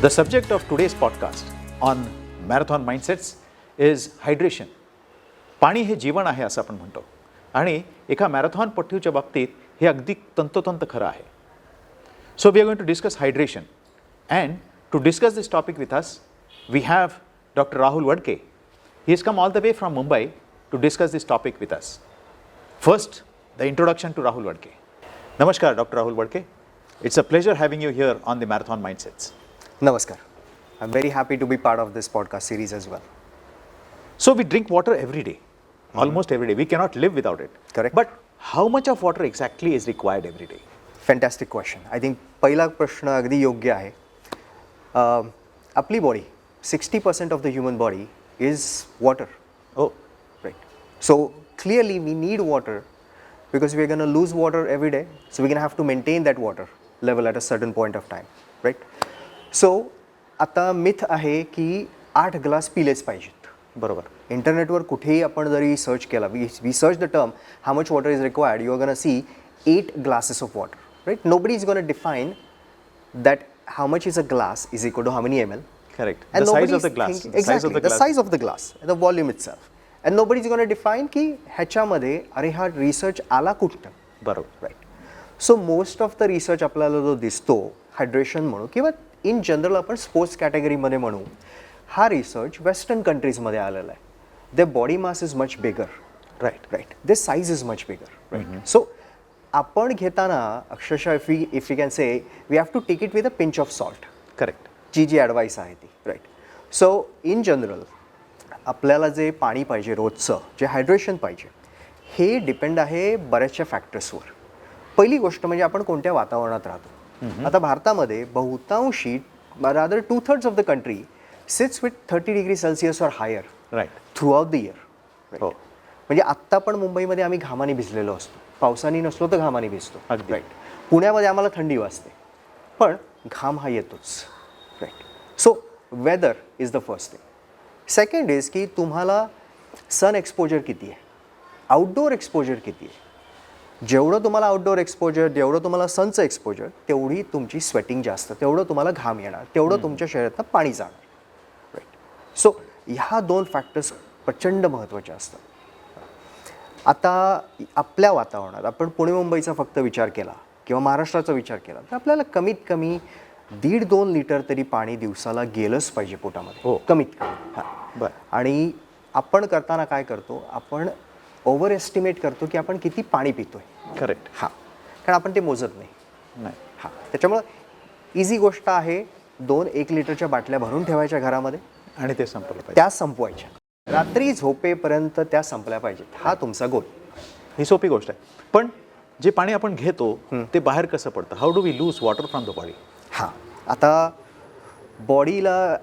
The subject of today's podcast on Marathon Mindsets is hydration. पाणी हे जीवन आहे असं आपण म्हणतो आणि एका मॅरेथॉनपटूच्या बाबतीत हे अगदी तंतोतंत खरं आहे. So we are going to discuss hydration, and to discuss this topic with us we have Dr. Rahul Wadke. He has come all the way from Mumbai to discuss this topic with us. First, the introduction to Rahul Wadke. Namaskar, Dr. Rahul Wadke. It's a pleasure having you here on the Marathon Mindsets. Namaskar. I'm very happy to be part of this podcast series as well. So we drink water every day, almost every day. We cannot live without it. Correct. But how much of water exactly is required every day? Fantastic question. I think पहिला प्रश्न अगदी योग्य आहे. आपली body 60% of the human body is water. Oh, Right. So clearly we need water because we are going to lose water every day. So we're going to have to maintain that water level at a certain point of time. Right. So आता myth आहे की 8 glass पिलेच पाहिजेत. बरोबर. इंटरनेटवर कुठेही आपण जरी search केला, we search the term how much water is required, you are gonna see 8 glasses of water, right? Nobody is going to define that how much is a glass is equal to how many ml. Correct. And The size nobody of the is glass. thinking- The size of exactly, the the glass. size of the glass, the volume itself. And nobody is going to define की ह्याच्यामध्ये अरे हा research आला कुठं. बरोबर. Right. So most of the research आपल्याला जो दिसतो हायड्रेशन म्हणू किंवा इन जनरल आपण स्पोर्ट्स कॅटेगरीमध्ये म्हणू, हा रिसर्च वेस्टर्न कंट्रीजमध्ये आलेला आहे. The body mass is much bigger. Right. The size is much bigger. Right. So आपण घेताना अक्षरशः if you can say we have to take it with a pinch of salt. Correct. जी advice आहे ती. Right. So in general आपल्याला जे पाणी पाहिजे रोजचं, जे हायड्रेशन पाहिजे, हे डिपेंड आहे बऱ्याचशा फॅक्टर्सवर. पहिली गोष्ट म्हणजे आपण कोणत्या वातावरणात राहतो. आता भारतामध्ये बहुतांशी rather 2/3 of the country sits with 30 degree celsius or higher right. Throughout the year. हो. म्हणजे आत्ता पण मुंबईमध्ये आम्ही घामाने भिजलेलो असतो, पावसाने नसलो तर घामाने भिजतो. अगदी. राईट. पुण्यामध्ये आम्हाला थंडी वाजते पण घाम हा येतोच. Right. So weather is the first thing. Second is की तुम्हाला सन एक्सपोजर किती आहे, आउटडोअर एक्सपोजर किती आहे. जेवढं तुम्हाला आउटडोअर एक्सपोजर, जेवढं तुम्हाला सनचं एक्सपोजर, तेवढी तुमची स्वेटिंग जास्त, तेवढं तुम्हाला घाम येणार, तेवढं तुमच्या शरीरातनं पाणी जाणार. राईट. सो ह्या 2 फॅक्टर्स प्रचंड महत्त्वाचे असतात. आता आपल्या वातावरणात आपण पुणे मुंबईचा फक्त विचार केला किंवा महाराष्ट्राचा विचार केला तर आपल्याला कमीत कमी 1.5-2 लिटर तरी पाणी दिवसाला गेलंच पाहिजे पोटामध्ये. हो. कमीत कमी. हां. बरं. आणि आपण करताना काय करतो, आपण ओव्हर एस्टिमेट करतो की आपण किती पाणी पितोय. करेक्ट. हां. कारण आपण ते मोजत नाही. नाही. हां. त्याच्यामुळं इझी गोष्ट आहे, 2 1 लिटरच्या बाटल्या भरून ठेवायच्या घरामध्ये, आणि ते संपलं पाहिजे. त्या संपवायच्या. रात्री झोपेपर्यंत त्या संपल्या पाहिजेत. हा तुमचा गोल. ही सोपी गोष्ट आहे. पण जे पाणी आपण घेतो ते बाहेर कसं पडतं? How do we lose water from the body? हां. आता बॉडीला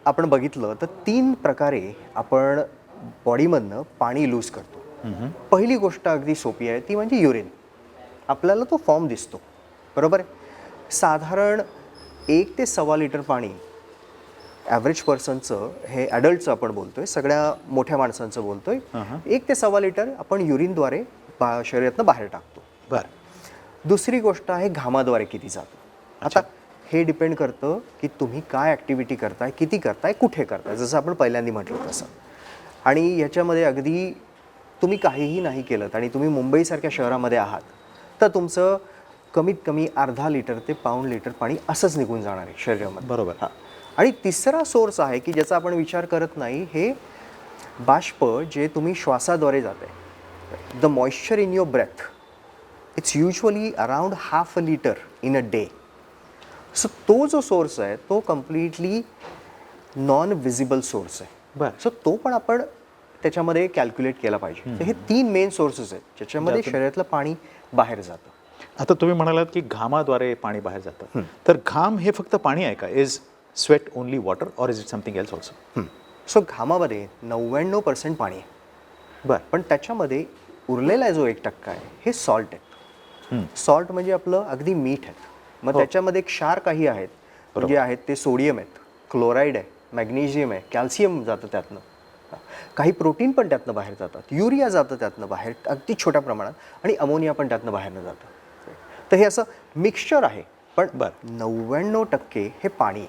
आपण बघितलं तर 3 प्रकारे आपण बॉडीमधनं पाणी लूज करतो. पहिली गोष्ट अगदी सोपी आहे, ती म्हणजे युरिन. आपल्याला तो फॉर्म दिसतो, बरोबर आहे. साधारण 1 ते 1.25 लिटर पाणी ॲव्हरेज पर्सनचं, हे ॲडल्टचं आपण बोलतोय, सगळ्या मोठ्या माणसांचं बोलतोय, 1 ते 1.25 लिटर आपण युरिनद्वारे शरीरातनं बाहेर टाकतो. बरं. दुसरी गोष्ट आहे घामाद्वारे किती जातो. आता हे डिपेंड करतं की तुम्ही काय ॲक्टिव्हिटी करताय, किती करताय, कुठे करताय, जसं आपण पहिल्यांदा म्हटलं तसं. आणि ह्याच्यामध्ये अगदी तुम्ही काहीही नाही केलं आणि तुम्ही मुंबईसारख्या शहरामध्ये आहात तर तुमचं कमीत कमी 1/2 लिटर ते 1 लिटर पाणी असंच निघून जाणार आहे शरीरामध्ये. बरोबर. हां. आणि तिसरा सोर्स आहे की ज्याचा आपण विचार करत नाही, हे बाष्प जे तुम्ही श्वासाद्वारे जात आहे. The moisture in your breath it's usually around 1/2 litre in a day. So तो जो सोर्स आहे तो कम्प्लिटली नॉन विजिबल सोर्स आहे. बरं. सो तो पण आपण त्याच्यामध्ये कॅल्क्युलेट केला पाहिजे. तर हे 3 मेन सोर्सेस आहेत ज्याच्यामध्ये शरीरातलं पाणी बाहेर जातं. आता तुम्ही म्हणालात की घामाद्वारे पाणी बाहेर जातं, तर घाम हे फक्त पाणी आहे का? Is sweat only water or is it something else also? So घामामध्ये 99% पाणी आहे. बरं. पण त्याच्यामध्ये उरलेला जो 1% आहे हे सॉल्ट आहेत. सॉल्ट म्हणजे आपलं अगदी मीठ आहे. मग त्याच्यामध्ये क्षार काही आहेत, म्हणजे आहेत ते सोडियम आहेत, क्लोराईड आहे, मॅग्नेशियम आहे, कॅल्शियम जातं त्यातनं, काही प्रोटीन पण त्यातनं बाहेर जातात, युरिया जातं त्यातनं बाहेर अगदी छोट्या प्रमाणात, आणि अमोनिया पण त्यातनं बाहेरनं जातं. तर हे असं मिक्सचर आहे. पण 99% हे पाणी आहे.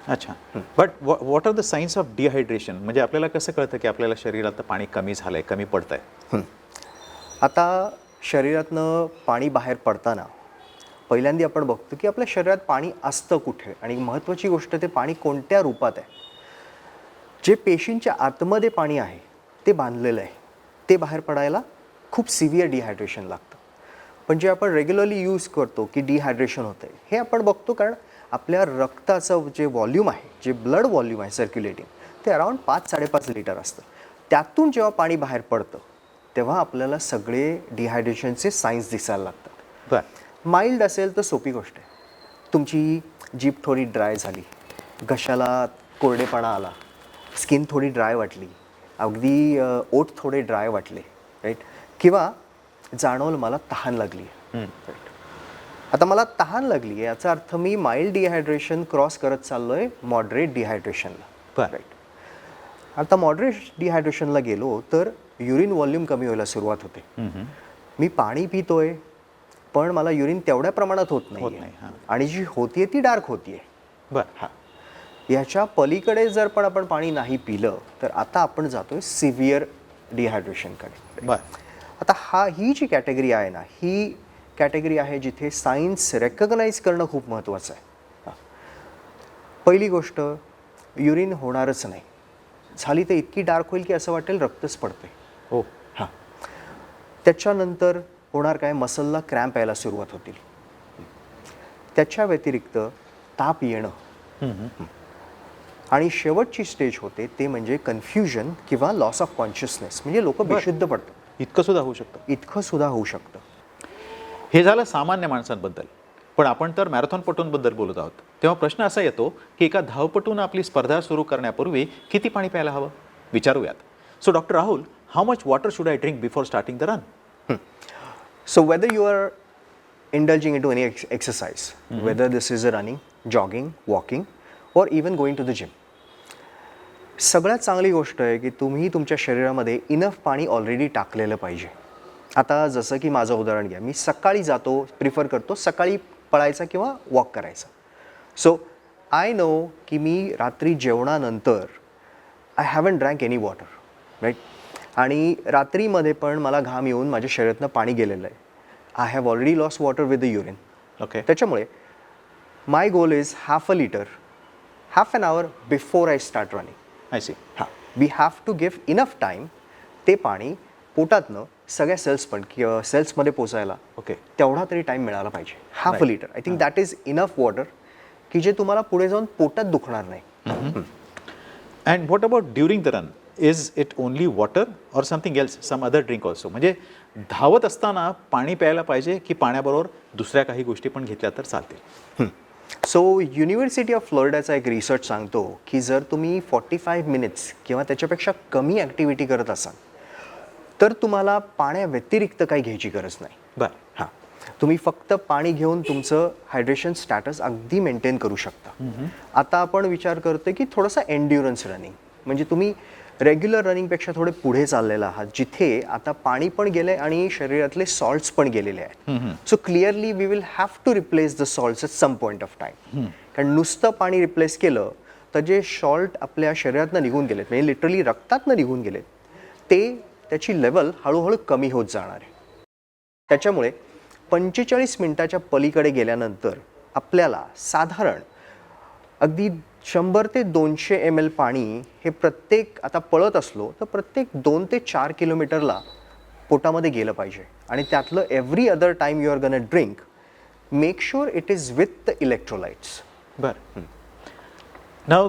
अच्छा. But what are the science of dehydration? म्हणजे आपल्याला कसं कळतं की आपल्याला शरीरात पाणी कमी झालंय, कमी पडतंय? आता शरीरातनं पाणी बाहेर पडताना पहिल्यांदा आपण बघतो की आपल्या शरीरात पाणी असतं कुठे आणि महत्त्वाची गोष्ट ते पाणी कोणत्या रूपात आहे. जे पेशींच्या आतमध्ये पाणी आहे ते बांधलेलं आहे, ते बाहेर पडायला खूप सिव्हिअर डिहायड्रेशन लागतं. पण जे आपण रेग्युलरली यूज करतो की डिहायड्रेशन होतं आहे, हे आपण बघतो कारण आपल्या रक्ताचं जे व्हॉल्यूम आहे, जे ब्लड व्हॉल्यूम आहे सर्क्युलेटिंग, ते अराउंड 5-5.5 लिटर असतं. त्यातून जेव्हा पाणी बाहेर पडतं तेव्हा आपल्याला सगळे डिहायड्रेशनचे साईन्स दिसायला लागतात. बरं. माइल्ड असेल तर सोपी गोष्ट आहे. तुमची जीभ थोडी ड्राय झाली, घशाला कोरडेपणा आला, स्किन थोडी ड्राय वाटली, अगदी ओठ थोडे ड्राय वाटले, राईट, किंवा जाणवलं मला तहान लागली, राईट. आता मला तहान लागली आहे याचा अर्थ मी माइल्ड डिहायड्रेशन क्रॉस करत चाललो आहे मॉडरेट डिहायड्रेशनला, राईट. आता मॉडरेट डिहायड्रेशनला गेलो तर युरिन व्हॉल्यूम कमी व्हायला सुरुवात होते. मी पाणी पितोय पण मला युरिन तेवढ्या प्रमाणात होत नाही आणि जी होतीये ती डार्क होतीये. बरं. हां, याच्या पलीकडे जर पण आपण पाणी नाही पिलं तर आता आपण जातोय सिव्हिअर डिहायड्रेशनकडे. बरं. आता ही जी कॅटेगरी आहे ना, ही कॅटेगरी आहे जिथे सायन्स रेकग्नाइज करणं खूप महत्त्वाचं आहे. पहिली गोष्ट, युरिन होणारच नाही. झाली तर इतकी डार्क होईल की असं वाटेल रक्तच पडते. हो. हां. त्याच्यानंतर होणार काय, मसलला क्रॅम्प यायला सुरुवात होतील. त्याच्या व्यतिरिक्त ताप येणं आणि शेवटची स्टेज होते ते म्हणजे कन्फ्युजन किंवा लॉस ऑफ कॉन्शियसनेस, म्हणजे लोक बेशुद्ध पडतात. इतकं सुद्धा होऊ शकतं? इतकं सुद्धा होऊ शकतं. हे झालं सामान्य माणसांबद्दल. पण आपण तर मॅरेथॉनपटूंबद्दल बोलत आहोत. तेव्हा प्रश्न असा येतो की एका धावपटूनं आपली स्पर्धा सुरू करण्यापूर्वी किती पाणी प्यायला हवं? विचारूयात. So doctor Rahul, how much water should I drink before starting the run? So whether you are indulging into any exercise, whether this is a running, jogging, walking, or even going to the gym, सगळ्यात चांगली गोष्ट आहे की तुम्ही तुमच्या शरीरामध्ये enough पाणी already टाकलेलं पाहिजे. आता जसं की माझं उदाहरण घ्या, मी सकाळी जातो, प्रिफर करतो सकाळी पळायचा किंवा वॉक करायचा. सो आय नो की मी रात्री जेवणानंतर I haven't drank any water, right. आणि रात्रीमध्ये पण मला घाम येऊन माझ्या शरीरातनं पाणी गेलेलं आहे. I have already loss water with the urine. Okay. त्याच्यामुळे my goal is half a litre, half an hour before I start running. I see. हां, we have to give enough time ते पाणी पोटातनं सगळ्या सेल्समध्ये पोचायला. ओके. तेवढा तरी time मिळाला पाहिजे. Half a litre, I think that is enough water की जे तुम्हाला पुढे जाऊन पोटात दुखणार नाही. And what about during the run? Is it only water or something else, some other drink also? म्हणजे धावत असताना पाणी प्यायला पाहिजे की पाण्याबरोबर दुसऱ्या काही गोष्टी पण घेतल्या तर चालतील? सो युनिव्हर्सिटी ऑफ फ्लोरिडाचा एक रिसर्च सांगतो की जर तुम्ही 45 मिनिट्स किंवा त्याच्यापेक्षा कमी ॲक्टिव्हिटी करत असाल तर तुम्हाला पाण्याव्यतिरिक्त काही घ्यायची गरज नाही. बरं. हां, तुम्ही फक्त पाणी घेऊन तुमचं हायड्रेशन स्टॅटस अगदी मेंटेन करू शकता. आता आपण विचार करतो की थोडासा एन्ड्युरन्स रनिंग, म्हणजे तुम्ही रेग्युलर रनिंगपेक्षा थोडे पुढे चाललेला आहात, जिथे आता पाणी पण गेलंय आणि शरीरातले सॉल्ट्स पण गेलेले आहेत. So clearly we will have to replace the salts at some point of time. कारण नुसतं पाणी रिप्लेस केलं तर जे सॉल्ट आपल्या शरीरातनं निघून गेलेत, म्हणजे लिटरली रक्तातनं निघून गेलेत, ते त्याची लेवल हळूहळू कमी होत जाणार आहे. त्याच्यामुळे 45 मिनिटाच्या पलीकडे गेल्यानंतर आपल्याला साधारण अगदी 100 ते 200 ml पाणी हे प्रत्येक, आता पळत असलो तर प्रत्येक 2 ते 4 किलोमीटरला पोटामध्ये गेलं पाहिजे. आणि त्यातलं every other time you are gonna a drink, make sure it is with the electrolytes. बरं. Now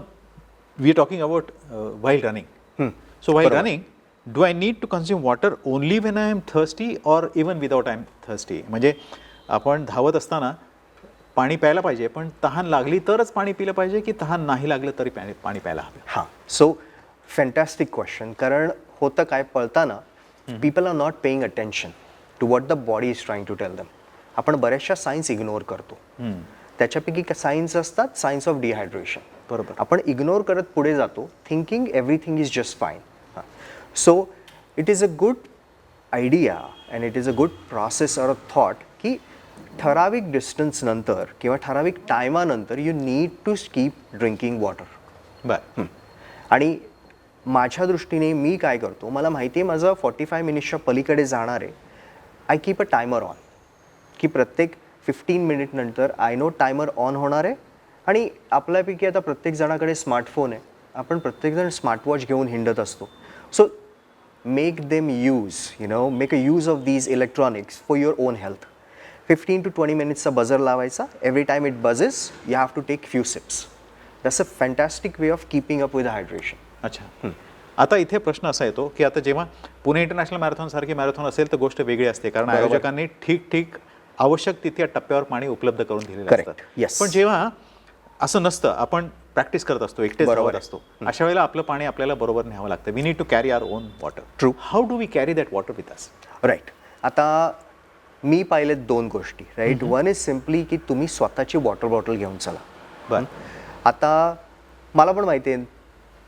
we are talking about while running. So while running, do I need to consume water only when I am thirsty or even without I am thirsty? म्हणजे आपण धावत असताना पाणी प्यायला पाहिजे, पण तहान लागली तरच पाणी पिलं पाहिजे की तहान नाही लागलं तरी पाणी प्यायला हवं? हां, सो फॅन्टॅस्टिक क्वेश्चन. कारण होतं काय, पळताना people are not paying attention to what the body is trying to tell them. आपण बऱ्याचशा सायन्स इग्नोर करतो. त्याच्यापैकी सायन्स असतात, सायन्स ऑफ डिहायड्रेशन. बरोबर. आपण इग्नोर करत पुढे जातो, thinking everything is just fine. So it is a good idea and it is a good process or a thought की ठराविक डिस्टन्स नंतर किंवा ठराविक टायमानंतर you need to keep drinking water. बरं. आणि माझ्या दृष्टीने मी काय करतो, मला माहिती आहे माझं 45 मिनिट्सच्या पलीकडे जाणार आहे. I keep a timer on, की प्रत्येक 15 मिनिट नंतर आय नो टायमर ऑन होणार आहे. आणि आपल्यापैकी आता प्रत्येक जणाकडे स्मार्टफोन आहे, आपण प्रत्येकजण स्मार्टवॉच घेऊन हिंडत असतो. So make them use make a use of these electronics for your own health. 15 to 20 मिनिट्सचा बझर लावायचा. Every time it buzzes you have to take few sips. That's a fantastic way of keeping up with hydration. अच्छा. आता इथे प्रश्न असा येतो की आता जेव्हा पुणे इंटरनॅशनल मॅरेथॉन सारखी मॅरेथॉन असेल तर गोष्ट वेगळी असते, कारण आयोजकांनी ठीक आवश्यक तिथे टप्प्यावर पाणी उपलब्ध करून दिलेलं Correct. असतं. Yes. पण जेव्हा असं नसतं, आपण प्रॅक्टिस करत असतो, एकटेच धावत असतो, अशा वेळेला आपलं पाणी आपल्याला बरोबर न्यावं लागतं. We need to carry our own water. True. How do we carry that water with us? Right. आता मी पाहिलेत 2 गोष्टी. राईट. वन इज सिम्पली की तुम्ही स्वतःची वॉटर बॉटल घेऊन चला. बरं. आता मला पण माहिती आहे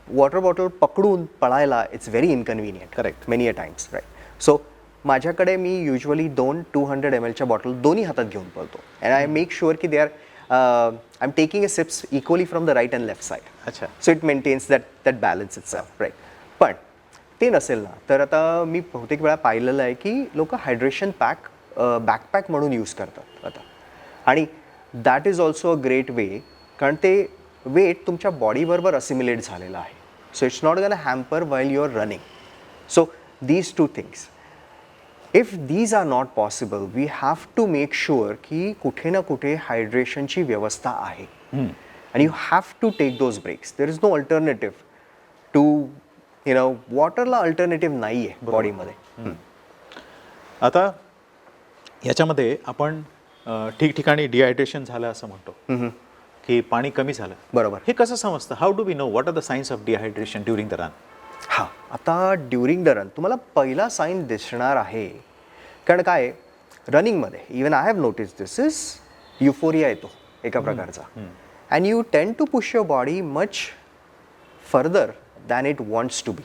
वॉटर बॉटल पकडून पळायला it's very inconvenient. Correct. Many a times. Right. So माझ्याकडे मी युजली 2 200 ml बाटल दोन्ही हातात घेऊन पळतो. अँड आय मेक शुअर की they are I am taking a sips equally from the right and left side. अच्छा. So it maintains that balance itself. Right. पण ते नसेल ना तर आता मी बहुतेक वेळा पाहिलेलं आहे की लोक हायड्रेशन पॅक बॅकपॅक म्हणून यूज करतात आता. आणि that is also a great way, कारण ते वेट तुमच्या बॉडीबरोबर असिम्युलेट झालेलं आहे. So it's not gonna a hamper while you are running. So these 2 things, if these are not possible, we have to make sure की कुठे ना कुठे हायड्रेशनची व्यवस्था आहे. आणि you have to take those breaks. There is no alternative to वॉटरला alternative नाही आहे बॉडीमध्ये. आता याच्यामध्ये आपण ठिकठिकाणी डिहायड्रेशन झालं असं म्हणतो की पाणी कमी झालं. बरोबर. हे कसं समजतं? How do we know what are the science of dehydration during the run? हां. आता ड्युरिंग द रन तुम्हाला पहिला साईन दिसणार आहे, कारण काय रनिंगमध्ये even I have notice this is euphoria येतो एका प्रकारचा. And you tend to push your body much further than it wants to be.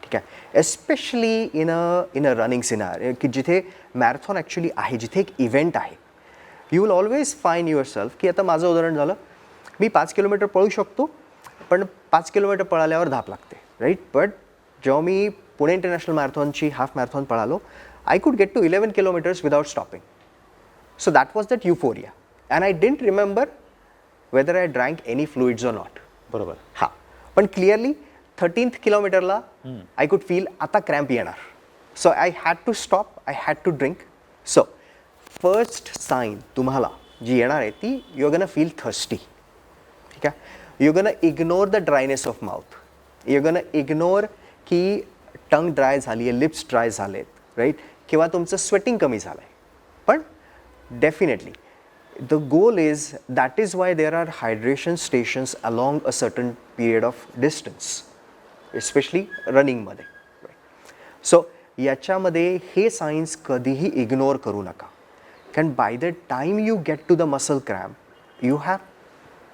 ठीक आहे. Especially in a running scenario की जिथे मॅरेथॉन ॲक्च्युली आहे, जिथे एक इव्हेंट आहे. You will always find yourself की आता माझं उदाहरण झालं, मी 5 किलोमीटर पळू शकतो, पण 5 किलोमीटर पळाल्यावर धाप लागते. राईट. बट जेव्हा मी पुणे इंटरनॅशनल मॅरेथॉनची हाफ मॅरेथॉन पळालो, I could get to 11 kilometres without stopping. So that was that euphoria. And I didn't remember whether I drank any fluids or not. बरोबर. हां. पण क्लिअरली 13th किलोमीटरला आय कुड फील आता cramp येणार. So I had to stop, I had to drink. So first sign तुम्हाला जी येणार आहे ती you are gonna feel thirsty. ठीक आहे. You gonna ignore the dryness of mouth. You gonna ignore की टंग ड्राय झाली आहे, लिप्स ड्राय झालेत. राईट. किंवा तुमचं स्वेटिंग कमी झालं आहे. पण definitely the goal is that is why there are hydration stations along a certain period of distance, especially रनिंगमध्ये. सो याच्यामध्ये हे सायन्स कधीही इग्नोर करू नका, कारण by the time you get to the muscle cramp you have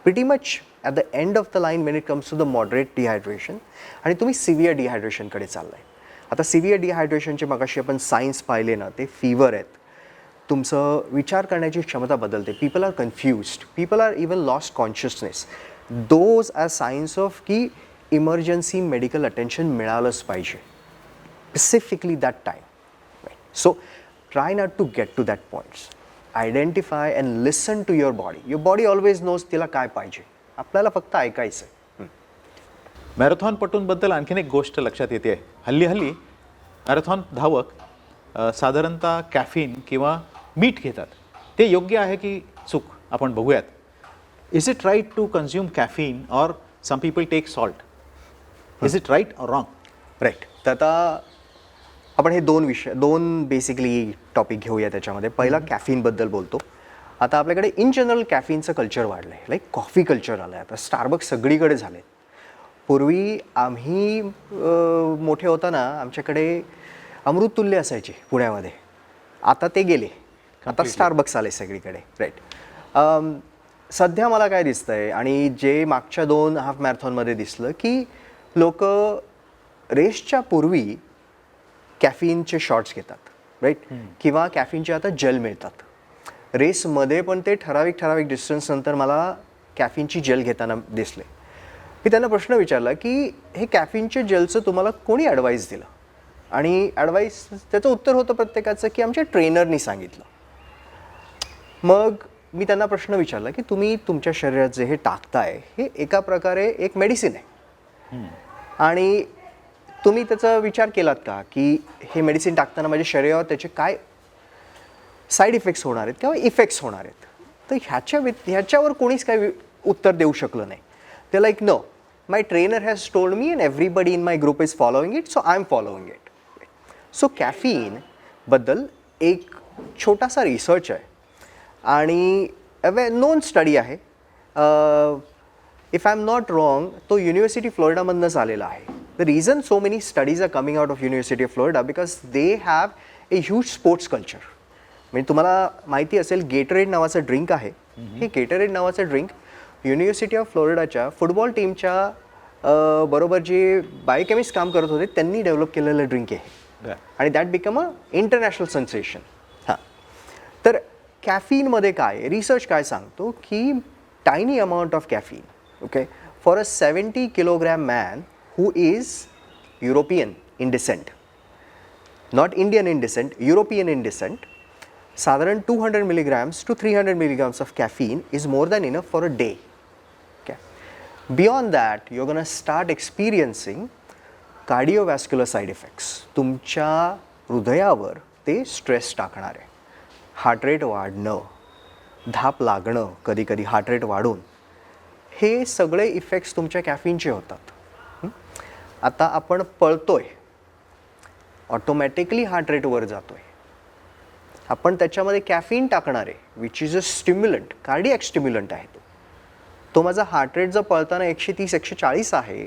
pretty much at the end of the line when it comes to the moderate dehydration, आणि तुम्ही सिव्हिअर डिहायड्रेशनकडे चालला आहे. आता सिव्हिअर डिहायड्रेशनचे मगाशी आपण सायन्स पाहिले ना, ते फीवर आहेत, तुमचं विचार करण्याची क्षमता बदलते, people are confused, people are even lost consciousness. Those are science of की इमर्जन्सी मेडिकल अटेन्शन मिळालंच पाहिजे, specifically that time. So try not to get to that points. Identify and listen to your body. Your body always knows तिला काय पाहिजे, आपल्याला फक्त ऐकायचं आहे. मॅरेथॉनपटूंबद्दल आणखीन एक गोष्ट लक्षात येते आहे. हल्ली मॅरेथॉन धावक साधारणतः कॅफीन किंवा मीठ घेतात. ते योग्य आहे की चूक आपण बघूयात. Is it right to consume caffeine or some people take salt? Is it right or wrong? Right. तर आता आपण हे दोन बेसिकली टॉपिक घेऊया त्याच्यामध्ये. पहिला कॅफीनबद्दल बोलतो. आता आपल्याकडे इन जनरल कॅफीनचं कल्चर वाढलं आहे, लाईक कॉफी कल्चर आलं आहे. आता स्टारबक्स सगळीकडे झाले. पूर्वी आम्ही मोठे होताना आमच्याकडे अमृततुल्य असायचे पुण्यामध्ये, आता ते गेले, आता स्टारबक्स आले सगळीकडे. राईट. सध्या मला काय दिसतं आहे, आणि जे मागच्या 2 हाफ मॅरेथॉनमध्ये दिसलं, की लोक रेसच्या पूर्वी कॅफीनचे शॉट्स घेतात. राईट. किंवा कॅफीनचे आता जेल मिळतात. रेसमध्ये पण ते ठराविक डिस्टन्स नंतर मला कॅफिनची जेल घेताना दिसले. मी त्यांना प्रश्न विचारला की हे कॅफिनच्या जेलचं तुम्हाला कोणी ॲडवाईस दिलं, आणि ॲडवाईस त्याचं उत्तर होतं प्रत्येकाचं की आमच्या ट्रेनरनी सांगितलं. मग मी त्यांना प्रश्न विचारला की तुम्ही तुमच्या शरीरात जे हे टाकताय हे एका प्रकारे एक मेडिसिन आहे, आणि तुम्ही त्याचा विचार केलात का की हे मेडिसिन टाकताना माझ्या शरीरावर त्याचे काय साईड इफेक्ट्स होणार आहेत किंवा इफेक्ट्स होणार आहेत. तर ह्याच्यावर कोणीच काही उत्तर देऊ शकलं नाही. ते like no, my trainer has told me and everybody in my group is following it, so I am following it. So कॅफीनबद्दल एक छोटासा रिसर्च आहे आणि नोन स्टडी आहे. If I am not wrong तो युनिव्हर्सिटी फ्लोरिडामधनंच आलेला आहे. The reason so many studies are coming out of university of Florida because they have a huge sports culture. म्हणजे तुम्हाला माहिती असेल गेटरेड नावाचं ड्रिंक आहे. हे गेटरेड नावाचं ड्रिंक युनिव्हर्सिटी ऑफ फ्लोरिडाच्या फुटबॉल टीमच्या बरोबर जे बायोकेमिस्ट काम करत होते त्यांनी डेव्हलप केलेलं ड्रिंक आहे, आणि that become a international sensation. हां, तर कॅफीनमध्ये काय रिसर्च काय सांगतो की tiny amount of caffeine, okay, for a 70 kilogram man who is European in descent, not Indian in descent, European in descent, साधारण 200 milligrams to 300 milligrams of caffeine is more than enough for a day. Okay. Beyond that, you're going to start experiencing cardiovascular side effects. तुमच्या हृदयावर ते stress टाकणार आहे. Heart rate वाढणं, धाप लागणं, कधी कधी हार्ट रेट वाढून, हे सगळे इफेक्ट्स तुमच्या कॅफीनचे होतात. आता आपण पळतोय, ऑटोमॅटिकली हार्ट रेट वर जातोय. आपण त्याच्यामध्ये कॅफीन टाकणार आहे which is a stimulant, cardiac stimulant आहे. तो माझा हार्ट रेट जर पळताना 130-140 आहे,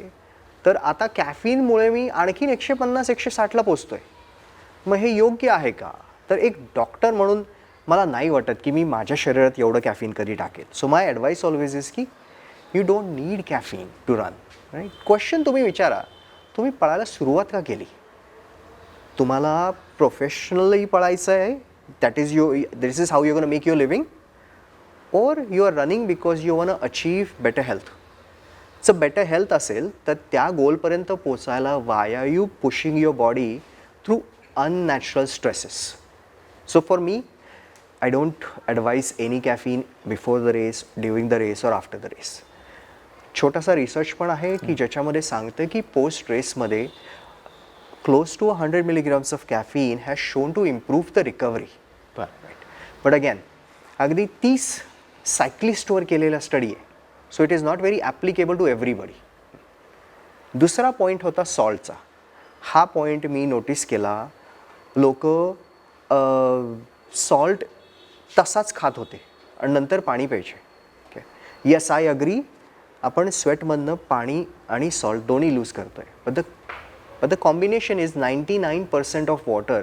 तर आता कॅफीनमुळे मी आणखीन 150-160ला पोचतोय. मग हे योग्य आहे का? तर एक डॉक्टर म्हणून मला नाही वाटत की मी माझ्या शरीरात एवढं कॅफीन कधी टाकेल. So my advice always is की you don't need caffeine to run. Right. Question तुम्ही विचारा, तुम्ही पळायला सुरुवात का केली? तुम्हाला प्रोफेशनली पळायचं आहे, that is this is how you're going to make your living, or you are running because you want to achieve better health. So better health असेल तर त्या गोलपर्यंत पोचायला why are you pushing your body through unnatural stresses? So for me, I don't advise any caffeine before the race, during the race or after the race. छोटासा research पण आहे की ज्याच्यामध्ये सांगतं की पोस्ट रेसमध्ये close to 100 milligrams of caffeine has shown to improve the recovery. Right. But again, अगदी 30 सायक्लिस्टवर केलेला स्टडी आहे, so it is not very applicable to everybody. दुसरा पॉईंट होता सॉल्टचा. हा पॉईंट मी नोटीस केला, लोक सॉल्ट तसाच खात होते आणि नंतर पाणी प्यायचे. ओके, येस आय अग्री, आपण स्वेटमधनं पाणी आणि सॉल्ट दोन्ही लूज करतो आहे, but the combination is 99% of water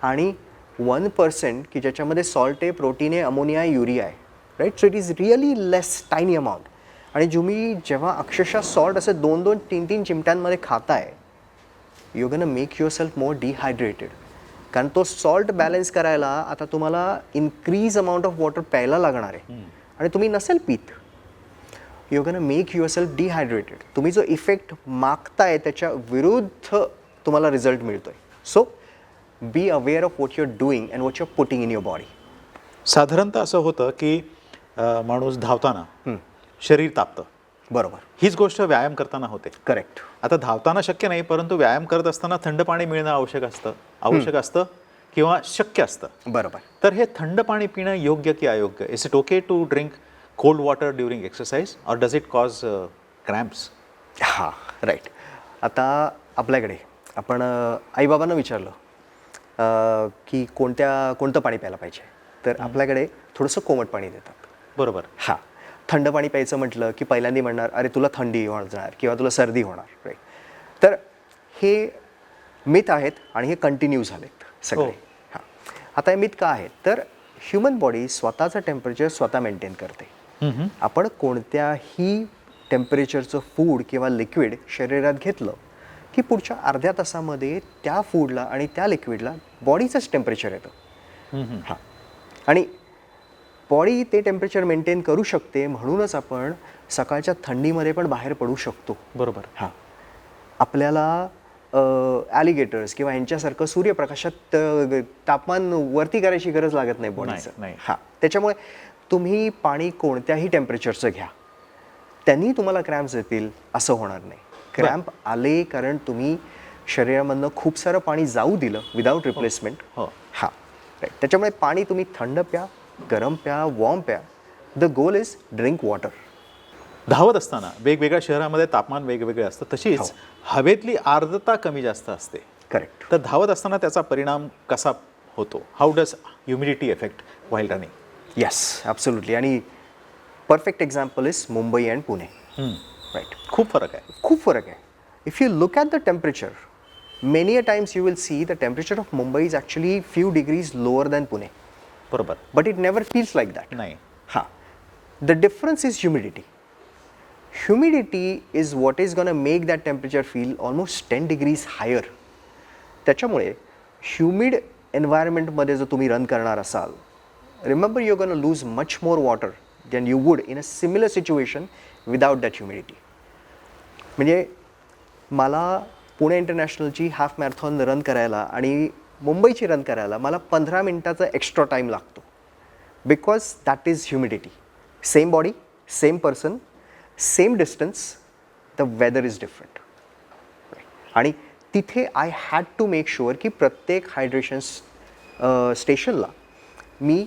आणि 1% की ज्याच्यामध्ये सॉल्ट आहे, प्रोटीन आहे, अमोनिया आहे, युरिया आहे. Right. So it is really less tiny amount. आणि तुम्ही जेव्हा अक्षरशः सॉल्ट असं 2-2, 3-3 चिमट्यांमध्ये खाताय, you gonna make your self more dehydrated. कारण तो सॉल्ट बॅलन्स करायला आता तुम्हाला इन्क्रीज अमाऊंट ऑफ वॉटर प्यायला लागणार आहे, आणि तुम्ही नसेल पित, you gonna make your self dehydrated. तुम्ही जो इफेक्ट मागताय त्याच्या विरुद्ध तुम्हाला रिझल्ट मिळतोय. So be aware of what your doing and what your putting in your body. साधारणतः असं होतं की माणूस धावताना शरीर तापतं. बरोबर. हीच गोष्ट व्यायाम करताना होते. करेक्ट. आता धावताना शक्य नाही, परंतु व्यायाम करत असताना थंड पाणी मिळणं आवश्यक असतं किंवा शक्य असतं. बरोबर. तर हे थंड पाणी पिणं योग्य की अयोग्य? Is it okay to drink cold water during exercise or does it cause cramps? हां, राईट. आता आपल्याकडे आपण आईबाबांना विचारलं की कोणतं पाणी प्यायला पाहिजे, तर आपल्याकडे थोडंसं कोमट पाणी देतात. बरोबर. हां, थंड पाणी प्यायचं म्हटलं की पहिल्यांदा म्हणणार अरे तुला थंडी होणार किंवा तुला सर्दी होणार. राईट. तर हे मिथ आहेत आणि हे कंटिन्यू झालेत सगळे. हां, आता हे मिथ का आहेत, तर ह्युमन बॉडी स्वतःचं टेम्परेचर स्वतः मेंटेन करते. आपण कोणत्याही टेम्परेचरचं फूड किंवा लिक्विड शरीरात घेतलं की पुढच्या अर्ध्या तासामध्ये त्या फूडला आणि त्या लिक्विडला बॉडीचंच टेम्परेचर येतं. हां, आणि बॉडी ते टेम्परेचर मेंटेन करू शकते, म्हणूनच आपण सकाळच्या थंडीमध्ये पण बाहेर पडू शकतो. बरोबर. हां, आपल्याला ॲलिगेटर्स किंवा यांच्यासारखं सूर्यप्रकाशात तापमान वरती करायची गरज लागत नाही बॉडीचं. नाही. हां, त्याच्यामुळे तुम्ही पाणी कोणत्याही टेम्परेचरचं घ्या, त्यांनी तुम्हाला क्रॅम्प्स येतील असं होणार नाही. क्रॅम्प आले कारण तुम्ही शरीरामधनं खूप सारं पाणी जाऊ दिलं विदाऊट रिप्लेसमेंट. हो. हां, राईट. त्याच्यामुळे पाणी तुम्ही थंड प्या, गरम प्या, वॉर्म प्या. The goal is drink water. धावत असताना वेगवेगळ्या शहरामध्ये तापमान वेगवेगळे असतं, तशीच हो. हवेतली आर्द्रता कमी जास्त असते. करेक्ट. तर धावत असताना त्याचा परिणाम कसा होतो? How does humidity effect while running? Yes, absolutely. आणि perfect example is Mumbai and Pune. Right. खूप फरक आहे. खूप फरक आहे. If you look at the temperature, many a times you will see the temperature of Mumbai is actually few degrees lower than Pune, बरोबर. But it never feels like that. नाही. हां, the difference is humidity. Humidity is what is gonna make that temperature feel almost 10 degrees higher. त्याच्यामुळे humid एन्व्हायरमेंटमध्ये जर तुम्ही run करणार असाल, remember you gonna lose much more water than you would in a similar situation without that humidity. म्हणजे मला पुणे इंटरनॅशनलची half marathon run करायला आणि मुंबईची रन करायला मला 15 मिनिटाचा एक्स्ट्रा टाईम लागतो, because that is humidity. Same body, same person, same distance, the weather is different. आणि तिथे I had to make sure की प्रत्येक हायड्रेशन स्टेशनला मी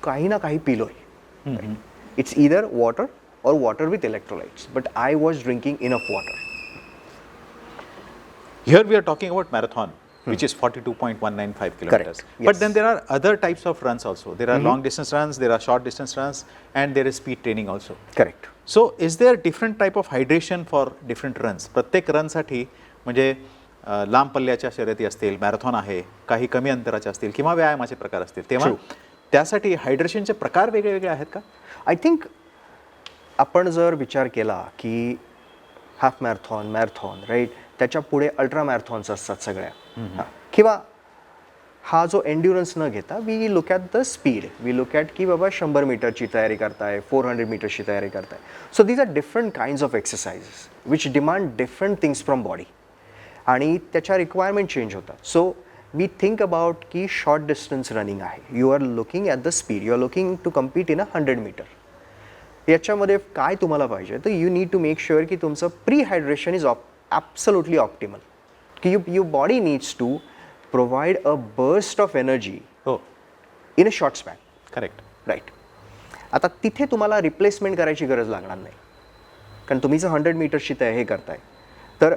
काही ना काही पिलो आहे. It's either water or water with electrolytes, but I was drinking enough water. Here we are talking about marathon, which is 42.195 kilometers. Correct. But Yes. then there are other types of runs also. There are long distance runs, there are short distance runs, and there is speed training also. Correct. So is there different type of hydration for different runs? प्रत्येक रनसाठी म्हणजे लांब पल्ल्याच्या शर्यती असतील, marathon आहे, काही कमी अंतराचे असतील किंवा व्यायामाचे प्रकार असतील, तेव्हा त्यासाठी हायड्रेशनचे प्रकार वेगळे वेगळे आहेत का? आय थिंक आपण जर विचार केला की हाफ मॅरेथॉन, मॅरेथॉन, राईट, त्याच्या पुढे अल्ट्रा मॅरेथॉन्स असतात सगळ्या. हां, किंवा हा जो एन्ड्युरन्स न घेता we look at the speed, we look at की बाबा 100 मीटरची तयारी करताय, 400 मीटरची तयारी करताय. So these are different kinds of exercises which demand different things from body, आणि त्याच्या रिक्वायरमेंट चेंज होतात. सो वी थिंक अबाउट की शॉर्ट डिस्टन्स रनिंग आहे, you are looking at the speed, you are looking to compete in 100 metre. याच्यामध्ये काय तुम्हाला पाहिजे, तर you need to make sure की तुमचं pre hydration is absolutely optimal, की you body needs to provide a burst of energy हो, in a short span. Correct. Right. आता तिथे तुम्हाला रिप्लेसमेंट करायची गरज लागणार नाही, कारण तुम्ही जर 100 मीटर्सची हे करताय तर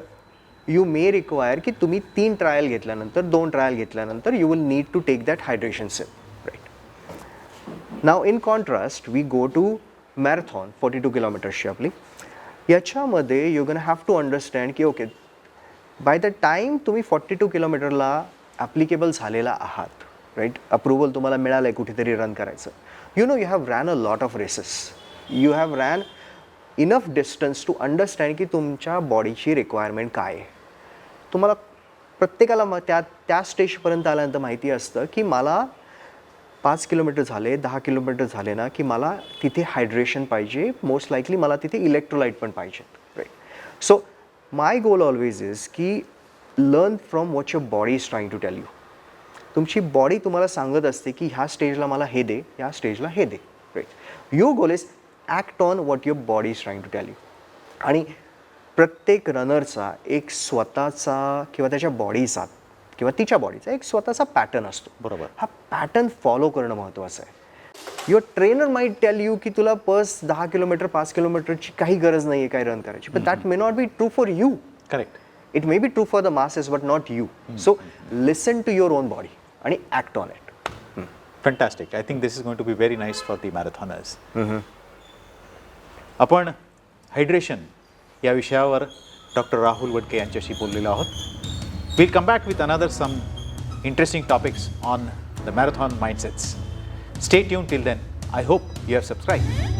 यू मे रिक्वायर की तुम्ही 3 ट्रायल घेतल्यानंतर, 2 ट्रायल घेतल्यानंतर you will need to take that hydration sip. Right. Now in contrast we go to marathon 42 किलोमीटर्सची आपली. याच्यामध्ये you gonna have to understand की ओके, बाय द टाईम तुम्ही 42 किलोमीटरला ॲप्लिकेबल झालेला आहात, राईट, अप्रुव्हल तुम्हाला मिळालं आहे कुठेतरी रन करायचं, you know you have ran a lot of races, you have ran enough distance to understand की तुमच्या बॉडीची रिक्वायरमेंट काय आहे. तुम्हाला प्रत्येकाला त्या स्टेजपर्यंत आल्यानंतर माहिती असतं की मला 5 किलोमीटर झाले, 10 किलोमीटर झाले ना की मला तिथे हायड्रेशन पाहिजे, मोस्ट लाईकली मला तिथे इलेक्ट्रोलाइट पण पाहिजेत. Right. So my goal always is की learn from what your body is trying to tell you. तुमची बॉडी तुम्हाला सांगत असते की ह्या स्टेजला मला हे दे, ह्या स्टेजला हे दे. Right. Your goal is act on what your body is trying to tell you. आणि प्रत्येक रनरचा एक स्वतःचा किंवा त्याच्या बॉडीचा किंवा तिच्या बॉडीचा एक स्वतःचा पॅटर्न असतो. बरोबर. हा पॅटर्न फॉलो करणं महत्त्वाचं आहे. Your trainer might tell you की तुला बस 10 किलोमीटर 5 किलोमीटरची काही गरज नाही आहे काय रन करायची, पण that may not be true for you. Correct. It may be true for the masses but not you. So listen to your own body आणि act on it. Fantastic. I think this is going to be very nice for the marathoners. आपण hydration या विषयावर doctor Rahul Wadke यांच्याशी बोललेलो आहोत. We'll come back with another some interesting topics on the marathon mindsets. Stay tuned till then. I hope you have subscribed.